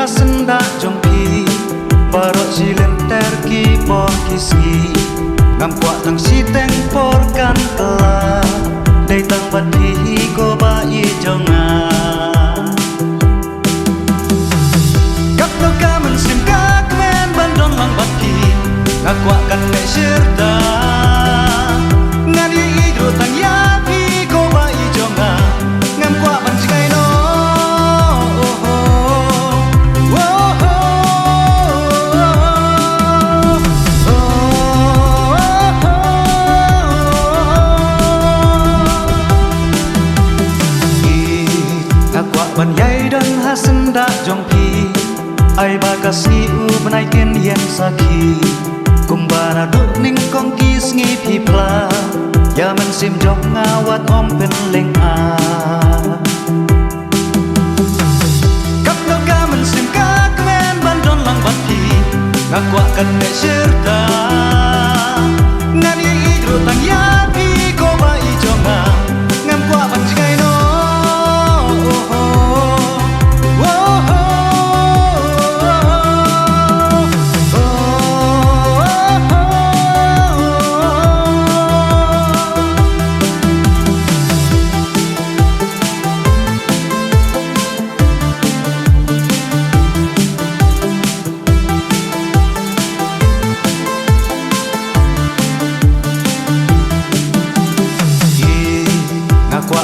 senda jongpi barok silen terki por kisgi ngam kwa tang si teng por kan tela dei tang bati ko ba i jonga kap to kamen sim kak men bandon lang bati ngakwa kan me sirda ngadi idro tang ya pi ko ba i jonga ngam kwa ban sikai no ban yai dan hasenda jongpi ai ba kasi u banai ken yen saki kumbana duk ning kong kis ngi pi pla ya man sim jok ngawat om pen leng a kap no ka man sim ka kmen ban don lang ban pi ngakwa kan me sirta ngani idro tang ya pi ko ba i jonga ngam kwa ban jigai no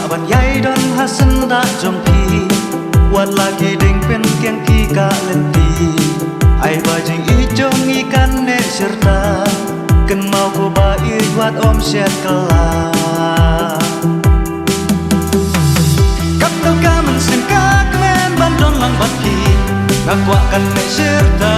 ban yai don hasenda jongpi wat lagi ding pen kiang ki ka lenti ai ba jing i jong i kan ne serta ken mau ko ba i wat om set kala kap to kamen sim ka kmen ban don lang bat ki ngakwa kan ne serta